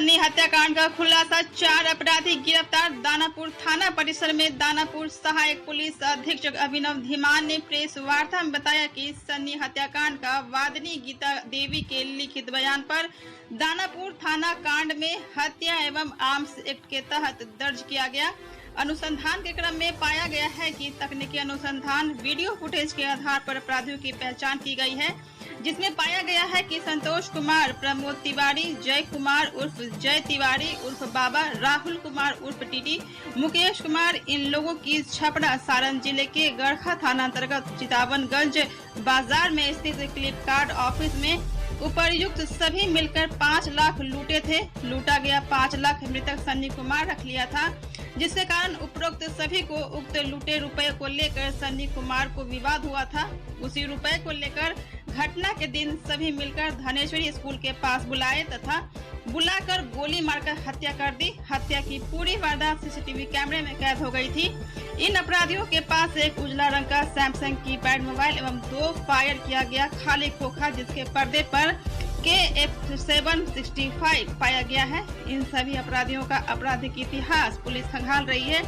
सन्नी हत्याकांड का खुलासा, 4 अपराधी गिरफ्तार। दानापुर थाना परिसर में दानापुर सहायक पुलिस अधीक्षक अभिनव धीमान ने प्रेस वार्ता में बताया कि सन्नी हत्याकांड का वादिनी गीता देवी के लिखित बयान पर दानापुर थाना कांड में हत्या एवं आर्म्स एक्ट के तहत दर्ज किया गया। अनुसंधान के क्रम में पाया गया है कि तकनीकी अनुसंधान वीडियो फुटेज के आधार पर अपराधियों की पहचान की गई है, जिसमें पाया गया है कि संतोष कुमार, प्रमोद तिवारी, जय कुमार उर्फ जय तिवारी उर्फ बाबा, राहुल कुमार उर्फ टीटी, मुकेश कुमार, इन लोगों की छपरा सारण जिले के गड़खा थाना अंतर्गत चितावनगंज बाजार में स्थित फ्लिपकार्ट ऑफिस में उपर्युक्त सभी मिलकर 5 लाख लूटे थे। लूटा गया 5 लाख मृतक सन्नी कुमार रख लिया था, जिसके कारण उपरोक्त सभी को उक्त लूटे रुपए को लेकर सन्नी कुमार को विवाद हुआ था। उसी रुपए को लेकर घटना के दिन सभी मिलकर धनेश्वरी स्कूल के पास बुलाए तथा बुलाकर गोली मारकर हत्या कर दी। हत्या की पूरी वारदात सीसीटीवी कैमरे में कैद हो गई थी। इन अपराधियों के पास एक उजला रंग का सैमसंग कीपैड मोबाइल एवं 2 फायर किया गया खाली खोखा, जिसके पर्दे पर KF765 पाया गया है। इन सभी अपराधियों का आपराधिक इतिहास पुलिस खंगाल रही है।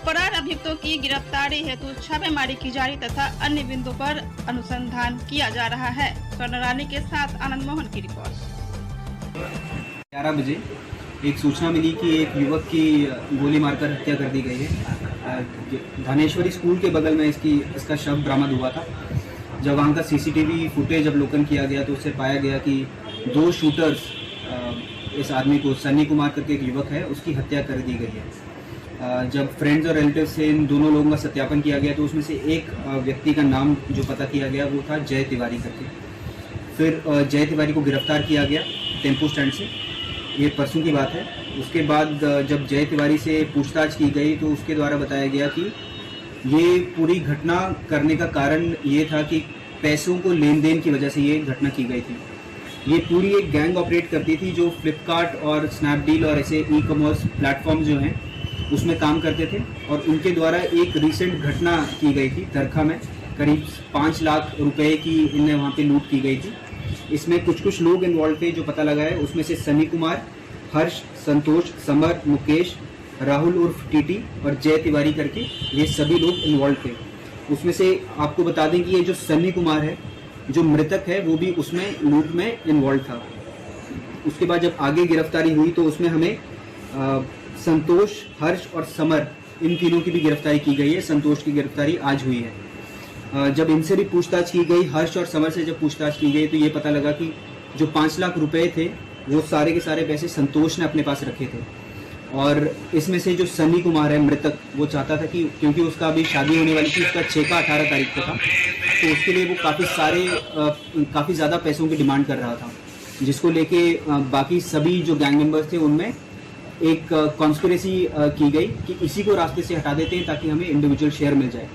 फरार अभियुक्तों की गिरफ्तारी हेतु छापेमारी की जा रही तथा अन्य बिंदुओं पर अनुसंधान किया जा रहा है। स्वर्ण रानी के साथ आनंद मोहन की रिपोर्ट। 11 बजे एक सूचना मिली कि एक युवक की गोली मारकर हत्या कर दी गई है। धनेश्वरी स्कूल के बगल में इसका शव बरामद हुआ था। जब वहाँ का सीसीटीवी फुटेज अवलोकन किया गया तो उससे पाया गया कि 2 शूटर्स इस आदमी को, सन्नी कुमार करके एक युवक है, उसकी हत्या कर दी गई है। जब फ्रेंड्स और रिलेटिव से इन दोनों लोगों का सत्यापन किया गया तो उसमें से एक व्यक्ति का नाम जो पता किया गया वो था जय तिवारी करके। फिर जय तिवारी को गिरफ्तार किया गया टेम्पो स्टैंड से, ये परसों की बात है। उसके बाद जब जय तिवारी से पूछताछ की गई तो उसके द्वारा बताया गया कि ये पूरी घटना करने का कारण ये था कि पैसों को लेन देन की वजह से ये घटना की गई थी। ये पूरी एक गैंग ऑपरेट करती थी जो फ्लिपकार्ट और स्नैपडील और ऐसे ई-कॉमर्स प्लेटफॉर्म जो हैं उसमें काम करते थे, और उनके द्वारा एक रिसेंट घटना की गई थी दरखा में। करीब 5 लाख रुपए की इनने वहाँ पे लूट की गई थी। इसमें कुछ लोग इन्वॉल्व थे जो पता लगा है। उसमें से सन्नी कुमार, हर्ष, संतोष, समर, मुकेश, राहुल उर्फ टीटी और जय तिवारी करके ये सभी लोग इन्वॉल्व थे। उसमें से आपको बता दें कि ये जो सन्नी कुमार है, जो मृतक है, वो भी उसमें लूट में इन्वॉल्व था। उसके बाद जब आगे गिरफ्तारी हुई तो उसमें हमें संतोष, हर्ष और समर, इन तीनों की भी गिरफ्तारी की गई है। संतोष की गिरफ्तारी आज हुई है। जब इनसे भी पूछताछ की गई, हर्ष और समर से जब पूछताछ की गई तो ये पता लगा कि जो 5 लाख रुपए थे वो सारे के सारे पैसे संतोष ने अपने पास रखे थे। और इसमें से जो सन्नी कुमार है मृतक, वो चाहता था कि क्योंकि उसका अभी शादी होने वाली थी, उसका छेका 18 तारीख को था, तो उसके लिए वो काफ़ी ज़्यादा पैसों की डिमांड कर रहा था, जिसको लेके बाकी सभी जो गैंग मेंबर्स थे उनमें एक कॉन्स्पिरेसी की गई कि इसी को रास्ते से हटा देते हैं ताकि हमें इंडिविजुअल शेयर मिल जाए।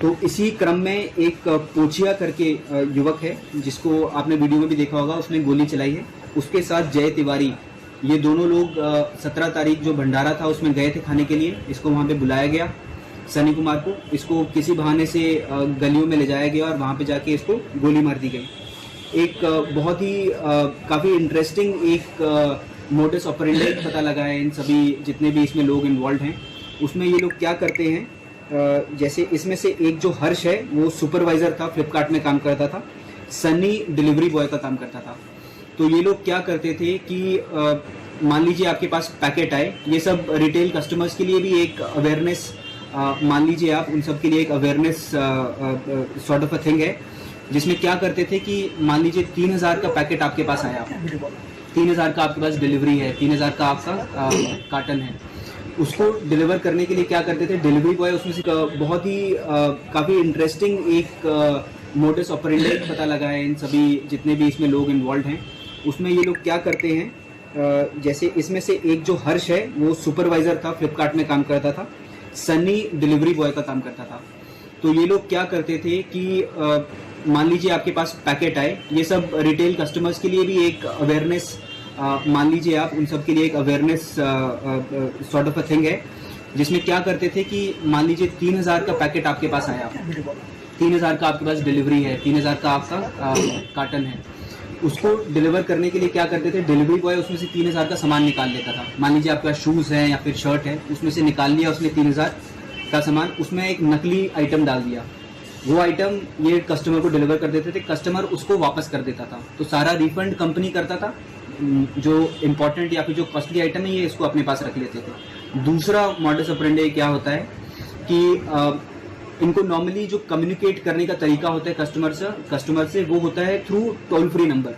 तो इसी क्रम में एक पोचिया करके युवक है, जिसको आपने वीडियो में भी देखा होगा, उसने गोली चलाई है। उसके साथ जय तिवारी, ये दोनों लोग 17 तारीख जो भंडारा था उसमें गए थे खाने के लिए। इसको वहाँ पे बुलाया गया, सन्नी कुमार को। इसको किसी बहाने से गलियों में ले जाया गया और वहाँ पे जाके इसको गोली मार दी गई। एक बहुत ही काफ़ी इंटरेस्टिंग एक मोडस ऑपरेंडी पता लगा है इन सभी जितने भी इसमें लोग इन्वॉल्व हैं। उसमें ये लोग क्या करते हैं, जैसे इसमें से एक जो हर्ष है वो सुपरवाइजर था, फ्लिपकार्ट में काम करता था। सन्नी डिलीवरी बॉय का काम करता था। तो ये लोग क्या करते थे कि मान लीजिए आपके पास पैकेट आए, ये सब रिटेल कस्टमर्स के लिए भी एक अवेयरनेस, मान लीजिए आप उन सब के लिए एक awareness sort of a thing है, जिसमें क्या करते थे कि मान लीजिए 3000 का पैकेट आपके पास आया, 3000 का आपके पास डिलीवरी है, 3000 का आपका कार्टन है। उसको डिलीवर करने के लिए क्या करते थे डिलीवरी बॉय, उसमें से बहुत ही काफ़ी इंटरेस्टिंग एक मोडस ऑपरेंडी पता लगा है इन सभी जितने भी इसमें लोग इन्वॉल्व हैं। उसमें ये लोग क्या करते हैं, जैसे इसमें से एक जो हर्ष है वो सुपरवाइजर था, फ्लिपकार्ट में काम करता था। सन्नी डिलीवरी बॉय का काम करता था। तो ये लोग क्या करते थे कि मान लीजिए आपके पास पैकेट आए, ये सब रिटेल कस्टमर्स के लिए भी एक अवेयरनेस, मान लीजिए आप उन सब के लिए एक awareness sort of a thing है, जिसमें क्या करते थे कि मान लीजिए 3000 का पैकेट आपके पास आया, 3000 का आपके पास डिलीवरी है, 3000 का आपका कार्टन है। उसको डिलीवर करने के लिए क्या करते थे, डिलीवरी बॉय उसमें से 3,000 का सामान निकाल लेता था। मान लीजिए आपका शूज़ है या फिर शर्ट है, उसमें से निकाल लिया उसने 3,000 का सामान, उसमें एक नकली आइटम डाल दिया। वो आइटम ये कस्टमर को डिलीवर कर देते थे, कस्टमर उसको वापस कर देता था। तो सारा रिफंड कंपनी करता था, जो इम्पोर्टेंट या फिर जो कॉस्टली आइटम है ये इसको अपने पास रख लेते थे। दूसरा मॉडस ऑपरेंडी क्या होता है कि इनको नॉर्मली जो कम्युनिकेट करने का तरीका होता है कस्टमर से वो होता है through toll free number.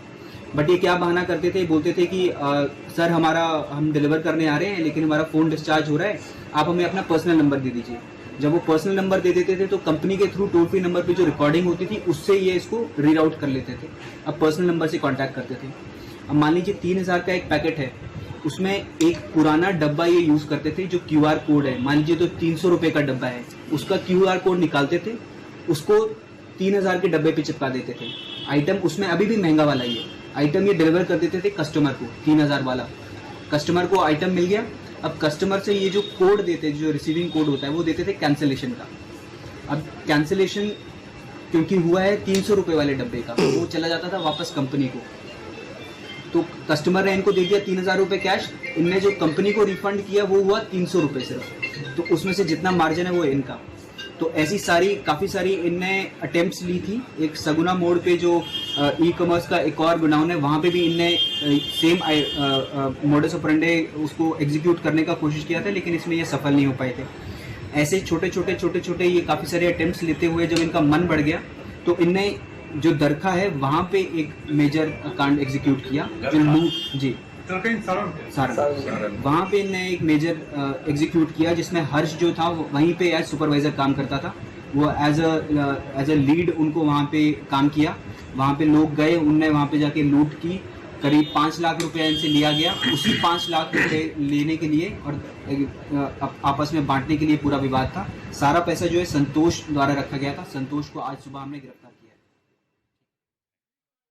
But ये क्या बहाना करते थे, बोलते थे कि सर हम डिलीवर करने आ रहे हैं लेकिन हमारा फ़ोन डिस्चार्ज हो रहा है, आप हमें अपना पर्सनल नंबर दे दीजिए। जब वो पर्सनल नंबर दे देते थे तो कंपनी के थ्रू टोल फ्री नंबर पे जो रिकॉर्डिंग होती थी उससे ये इसको रीराउट कर लेते थे। अब पर्सनल नंबर से कॉन्टैक्ट करते थे। अब मान लीजिए 3,000 का एक पैकेट है, उसमें एक पुराना डब्बा ये यूज करते थे जो QR कोड है। मान लीजिए तो 300 रुपए का डब्बा है, उसका QR कोड निकालते थे, उसको 3,000 के डब्बे पे चिपका देते थे। आइटम उसमें अभी भी महंगा वाला ही है, आइटम ये डिलीवर कर देते थे कस्टमर को 3,000 वाला। कस्टमर को आइटम मिल गया, अब कस्टमर से ये जो कोड देते, जो रिसीविंग कोड होता है वो देते थे कैंसिलेशन का। अब कैंसिलेशन क्योंकि हुआ है 300 रुपए वाले डब्बे का, वो चला जाता था वापस कंपनी को। तो कस्टमर ने इनको दे दिया 3,000 रुपए कैश, इनने जो कंपनी को रिफंड किया वो हुआ 300 रुपए सिर्फ। तो उसमें से जितना मार्जिन है वो इनका। तो ऐसी काफ़ी सारी इनने अटेम्प्ट्स ली थी। एक सगुना मोड़ पे जो ई कॉमर्स का एक और गोडाउन है, वहाँ पे भी इनने सेम मॉडस ऑपरेंडी उसको एग्जीक्यूट करने का कोशिश किया था, लेकिन इसमें ये सफल नहीं हो पाए थे। ऐसे छोटे छोटे ये काफ़ी सारे अटेम्प्ट्स लेते हुए जब इनका मन बढ़ गया तो इनने जो दरखा है वहाँ पे एक मेजर कांड एग्जीक्यूट किया, जो लूट जी सारण, वहाँ पे इनने एक मेजर एग्जीक्यूट किया जिसमें हर्ष जो था वो वहीं पे एज सुपरवाइजर काम करता था। वो एज अ लीड उनको वहाँ पे काम किया। वहाँ पे लोग गए, उनने वहाँ पे जाके लूट की, करीब 5 लाख रुपया इनसे लिया गया। उसी 5 लाख रुपये लेने के लिए और आपस में बांटने के लिए पूरा विवाद था। सारा पैसा जो है संतोष द्वारा रखा गया था। संतोष को आज सुबह हमने गिरफ्तार